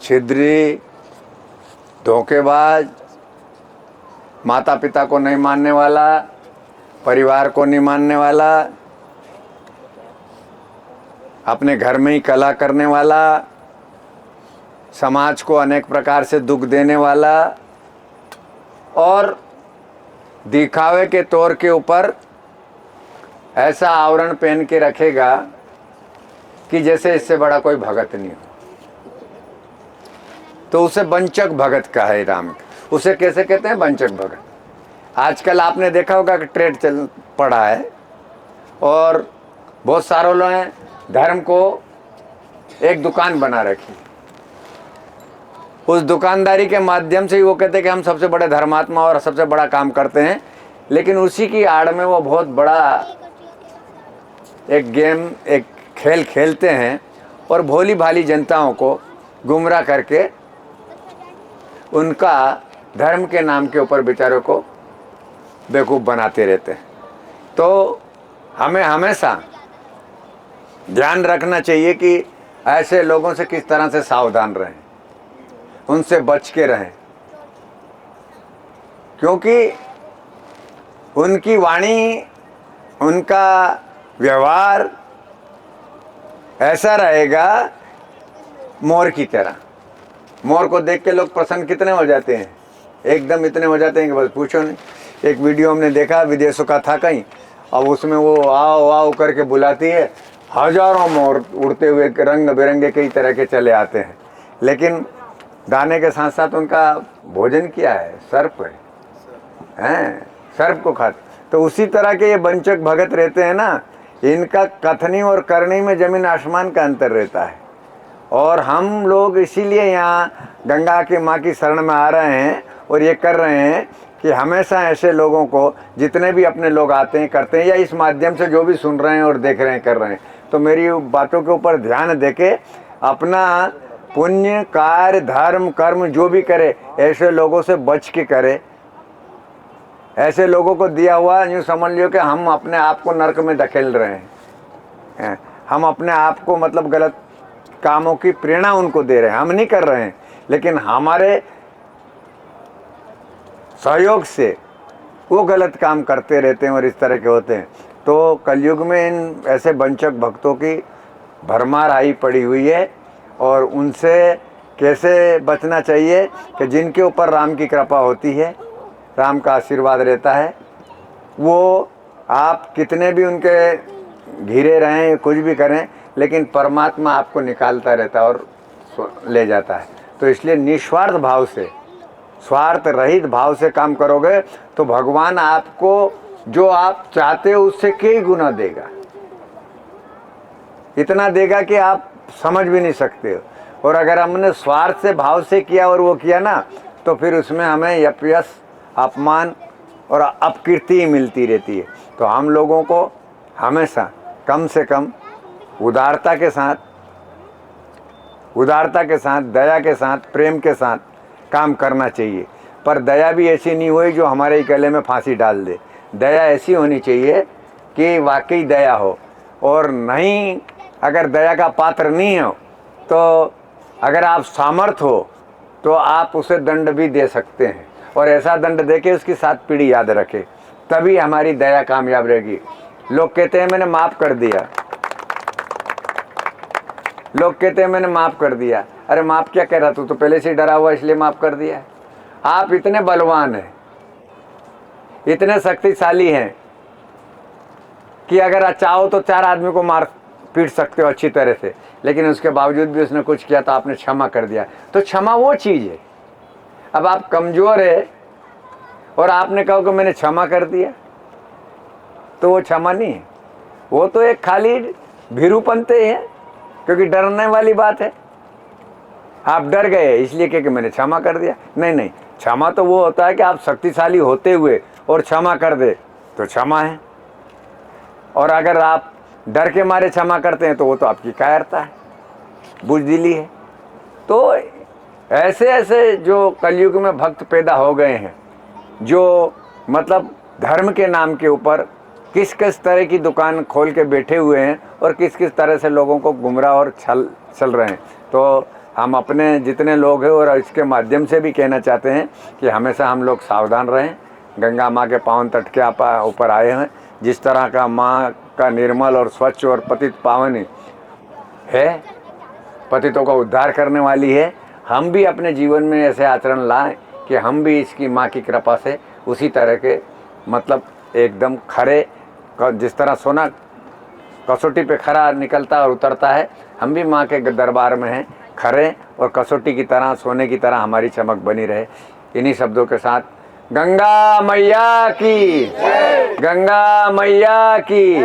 छिद्री, धोखेबाज, माता पिता को नहीं मानने वाला, परिवार को नहीं मानने वाला, अपने घर में ही कलह करने वाला, समाज को अनेक प्रकार से दुख देने वाला और दिखावे के तौर के ऊपर ऐसा आवरण पहन के रखेगा कि जैसे इससे बड़ा कोई भगत नहीं हो, तो उसे वंचक भगत कहा है राम। उसे कैसे कहते हैं? वंचक भगत। आजकल आपने देखा होगा कि ट्रेड चल पड़ा है और बहुत सारे लोग हैं धर्म को एक दुकान बना रखी। उस दुकानदारी के माध्यम से ही वो कहते हैं कि हम सबसे बड़े धर्मात्मा और सबसे बड़ा काम करते हैं, लेकिन उसी की आड़ में वो बहुत बड़ा एक गेम, एक खेल खेलते हैं और भोली भाली जनताओं को गुमराह करके उनका धर्म के नाम के ऊपर बेचारों को बेवकूफ़ बनाते रहते हैं। तो हमें हमेशा ध्यान रखना चाहिए कि ऐसे लोगों से किस तरह से सावधान रहें, उनसे बच के रहें, क्योंकि उनकी वाणी, उनका व्यवहार ऐसा रहेगा मोर की तरह। मोर को देख के लोग प्रसन्न कितने हो जाते हैं, एकदम इतने हो जाते हैं कि बस पूछो नहीं। एक वीडियो हमने देखा, विदेशों का था कहीं, अब उसमें वो आओ आओ करके बुलाती है, हजारों मोर उड़ते हुए रंग बिरंगे कई तरह के चले आते हैं, लेकिन दाने के साथ साथ उनका भोजन क्या है? सर्प है, सर्प को खाते। तो उसी तरह के ये वंचक भगत रहते हैं ना, इनका कथनी और करनी में जमीन आसमान का अंतर रहता है। और हम लोग इसीलिए यहाँ गंगा की माँ की शरण में आ रहे हैं और ये कर रहे हैं कि हमेशा ऐसे लोगों को, जितने भी अपने लोग आते हैं करते हैं, या इस माध्यम से जो भी सुन रहे हैं और देख रहे हैं कर रहे हैं, तो मेरी बातों के ऊपर ध्यान देके अपना पुण्य कार्य धर्म कर्म जो भी करे ऐसे लोगों से बच के करे। ऐसे लोगों को दिया हुआ यूँ समझ लियो कि हम अपने आप को नरक में धकेल रहे हैं, हम अपने आप को मतलब गलत कामों की प्रेरणा उनको दे रहे हैं। हम नहीं कर रहे हैं, लेकिन हमारे सहयोग से वो गलत काम करते रहते हैं और इस तरह के होते हैं। तो कलयुग में इन ऐसे वंचक भक्तों की भरमार आई पड़ी हुई है और उनसे कैसे बचना चाहिए कि जिनके ऊपर राम की कृपा होती है, राम का आशीर्वाद रहता है, वो आप कितने भी उनके घिरे रहें, कुछ भी करें, लेकिन परमात्मा आपको निकालता रहता है और ले जाता है। तो इसलिए निस्वार्थ भाव से, स्वार्थ रहित भाव से काम करोगे तो भगवान आपको जो आप चाहते हो उससे कई गुना देगा, इतना देगा कि आप समझ भी नहीं सकते हो। और अगर हमने स्वार्थ से भाव से किया और वो किया ना, तो फिर उसमें हमें यश अपमान और अपकीर्ति मिलती रहती है। तो हम लोगों को हमेशा कम से कम उदारता के साथ, दया के साथ, प्रेम के साथ काम करना चाहिए। पर दया भी ऐसी नहीं हुई जो हमारे गले में फांसी डाल दे। दया ऐसी होनी चाहिए कि वाकई दया हो, और नहीं अगर दया का पात्र नहीं हो तो अगर आप सामर्थ हो तो आप उसे दंड भी दे सकते हैं, और ऐसा दंड दे के उसकी 7 पीढ़ी याद रखे, तभी हमारी दया कामयाब रहेगी। लोग कहते हैं मैंने माफ़ कर दिया, लोग कहते हैं मैंने माफ़ कर दिया। अरे माफ़ क्या कह रहा, तू तो पहले से डरा हुआ इसलिए माफ़ कर दिया। आप इतने बलवान हैं, इतने शक्तिशाली हैं कि अगर चाहो तो 4 आदमी को मार पीट सकते हो अच्छी तरह से, लेकिन उसके बावजूद भी उसने कुछ किया तो आपने क्षमा कर दिया। तो क्षमा वो चीज़ है। अब आप कमज़ोर है और आपने कहा कि मैंने क्षमा कर दिया, तो वो क्षमा नहीं है, वो तो एक खाली भीरूपंते है, क्योंकि डरने वाली बात है। आप डर गए इसलिए कि मैंने क्षमा कर दिया। नहीं नहीं, क्षमा तो वो होता है कि आप शक्तिशाली होते हुए और क्षमा कर दे तो क्षमा है, और अगर आप डर के मारे क्षमा करते हैं तो वो तो आपकी कायरता है, बुज़दिली है। तो ऐसे ऐसे जो कलयुग में भक्त पैदा हो गए हैं, जो मतलब धर्म के नाम के ऊपर किस किस तरह की दुकान खोल के बैठे हुए हैं और किस किस तरह से लोगों को गुमराह और छल रहे हैं। तो हम अपने जितने लोग हैं और इसके माध्यम से भी कहना चाहते हैं कि हमेशा हम लोग सावधान रहें। गंगा माँ के पावन तट के ऊपर आए हैं। जिस तरह का माँ का निर्मल और स्वच्छ और पतित पावन है, पतितों का उद्धार करने वाली है, हम भी अपने जीवन में ऐसे आचरण लाएं कि हम भी इसकी माँ की कृपा से उसी तरह के मतलब एकदम खरे, जिस तरह सोना कसौटी पे खरा निकलता और उतरता है, हम भी माँ के दरबार में हैं, खरे और कसौटी की तरह, सोने की तरह हमारी चमक बनी रहे। इन्हीं शब्दों के साथ गंगा मैया की, गंगा मैया की।